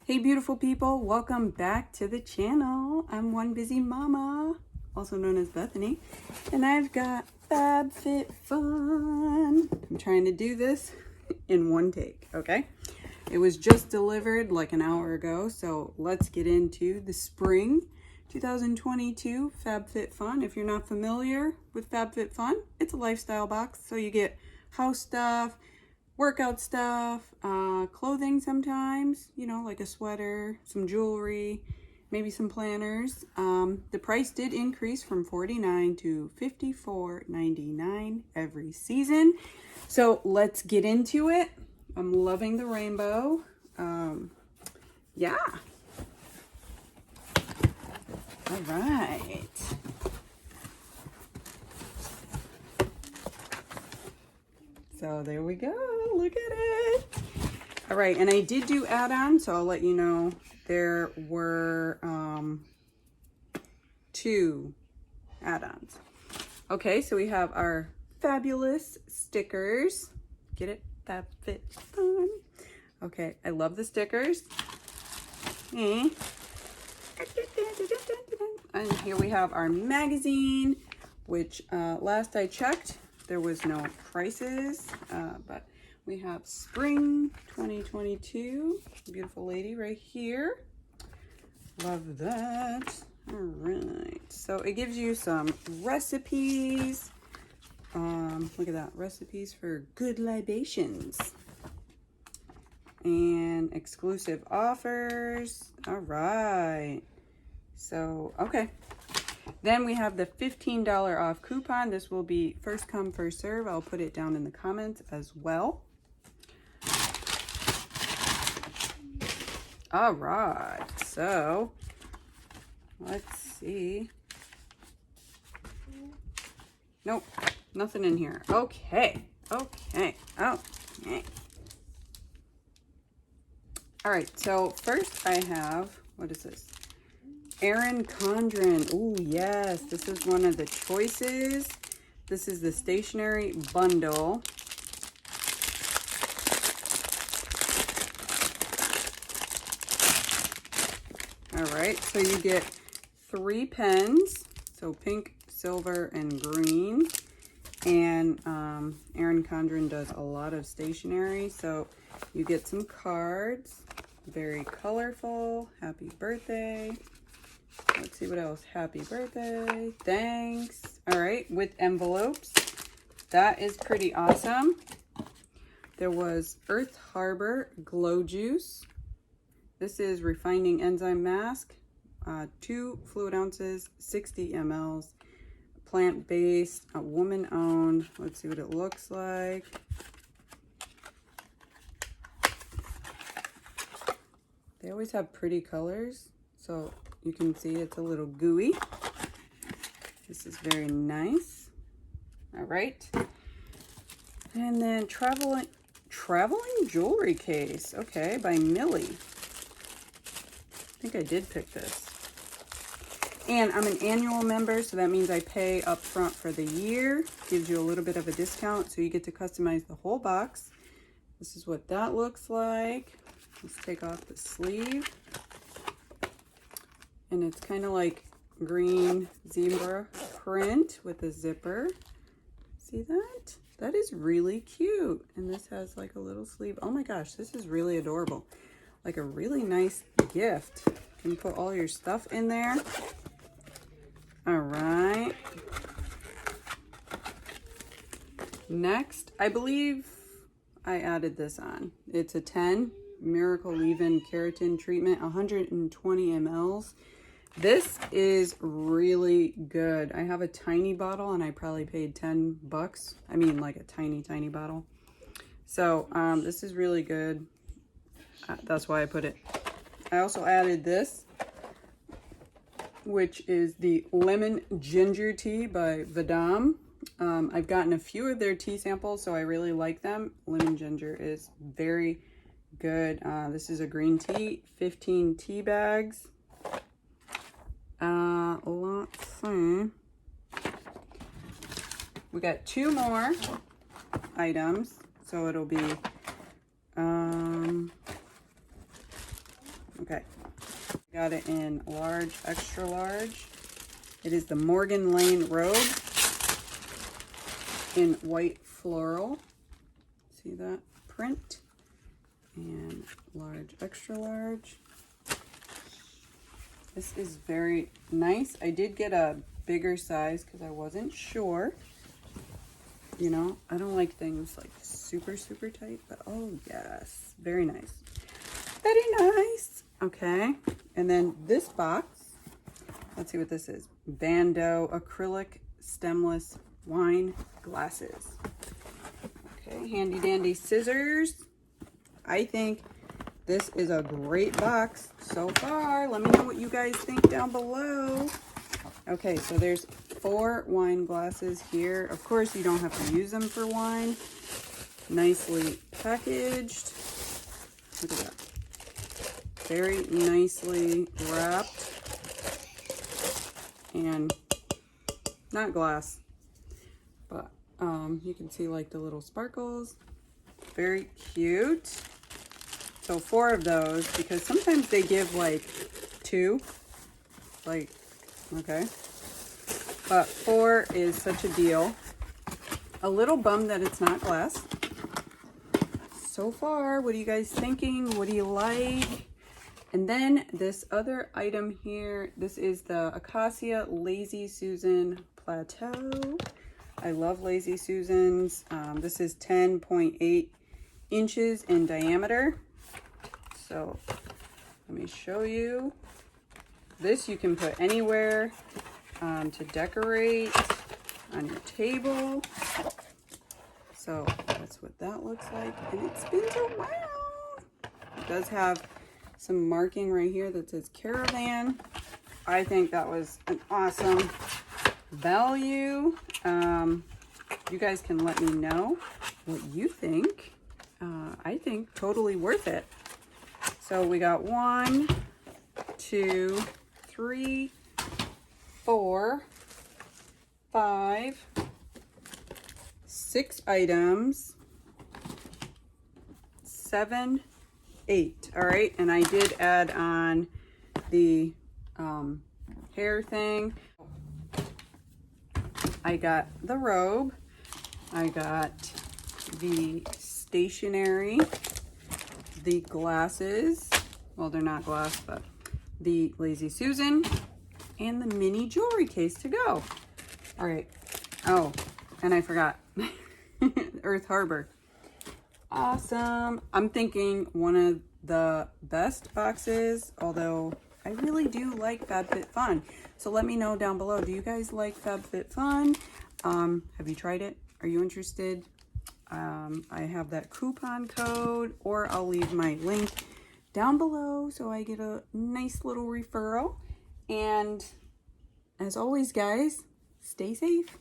Hey beautiful people, welcome back to the channel. I'm One Busy Mama, also known as Bethany, and I've got FabFitFun. I'm trying to do this in one take, okay? It was just delivered like an hour ago, so let's get into the spring 2022 FabFitFun. If you're not familiar with FabFitFun, it's a lifestyle box, so you get house stuff, workout stuff, clothing sometimes, you know, like a sweater, some jewelry, maybe some planners. The price did increase from $49 to $54.99 every season. So let's get into it. I'm loving the rainbow. Yeah. All right. So there we go. Look at it. All right, and I did do add-ons, so I'll let you know. There were 2 add-ons. Okay, so we have our fabulous stickers. Get it? FabFitFun. Okay, I love the stickers. And here we have our magazine, which last I checked, there was no prices, but we have Spring 2022. Beautiful lady right here. Love that. All right. So it gives you some recipes. Look at that. Recipes for good libations. And exclusive offers. All right. So, okay. Then we have the $15 off coupon. This will be first come, first serve. I'll put it down in the comments as well. All right, so let's see. Nope, nothing in here. Okay. All right, so first I have, what is this? Erin Condren. Oh, yes. This is one of the choices. This is the stationery bundle. All right. So you get 3 pens. So pink, silver, and green. And Erin Condren does a lot of stationery. So you get some cards. Very colorful. Happy birthday. Let's see what else. Happy birthday. Thanks. All right. With envelopes. That is pretty awesome. There was Earth Harbor Glow Juice. This is refining enzyme mask. 2 fluid ounces, 60 mLs. Plant-based, woman-owned. Let's see what it looks like. They always have pretty colors. So you can see it's a little gooey. This is very nice. All right. And then traveling jewelry case. Okay, by Meeee. I think I did pick this. And I'm an annual member, so that means I pay up front for the year. Gives you a little bit of a discount, so you get to customize the whole box. This is what that looks like. Let's take off the sleeve. And it's kind of like green zebra print with a zipper. See that? That is really cute. And this has like a little sleeve. Oh my gosh, this is really adorable. Like a really nice gift. You can put all your stuff in there. All right. Next, I believe I added this on. It's a 10 Miracle Leave-In Keratin Treatment, 120 mLs. This is really good. I have a tiny bottle and I probably paid 10 bucks. I mean like a tiny bottle. So this is really good. That's why I put it. I also added this, which is the Lemon Ginger Tea by Vadam. I've gotten a few of their tea samples, so I really like them. Lemon Ginger is very good. This is a green tea, 15 tea bags. Let's see. We got 2 more items, so it'll be Okay. Got it in large, extra large. It is the Morgan Lane robe in white floral. See that print? And large, extra large. This is very nice. I did get a bigger size because I wasn't sure. You know, I don't like things like super, super tight, but oh yes, very nice. Very nice. Okay, and then this box, let's see what this is. Bando Acrylic Stemless Wine Glasses. Okay, handy dandy scissors. I think this is a great box so far. Let me know what you guys think down below. Okay, so there's 4 wine glasses here. Of course, you don't have to use them for wine. Nicely packaged. Look at that. Very nicely wrapped. And not glass, but you can see like the little sparkles. Very cute. So 4 of those, because sometimes they give like 2. Like, okay. But 4 is such a deal. A little bummed that it's not glass. So far, what are you guys thinking? What do you like? And then this other item here, this is the Acacia Lazy Susan Plateau. I love Lazy Susans. This is 10.8 inches in diameter. So let me show you. This you can put anywhere to decorate on your table. So that's what that looks like. And it spins around. It does have some marking right here that says Caravan. I think that was an awesome value. You guys can let me know what you think. I think totally worth it. So we got 1, 2, 3, 4, 5, 6 items, 7, 8. All right, and I did add on the hair thing. I got the robe. I got the stationery, the glasses. Well, they're not glass, but the Lazy Susan, and the mini jewelry case to go. All right. Oh, and I forgot. Earth Harbor. Awesome. I'm thinking one of the best boxes, although I really do like FabFitFun. So let me know down below. Do you guys like FabFitFun? Have you tried it? Are you interested? I have that coupon code, or I'll leave my link down below so I get a nice little referral. And as always, guys, stay safe.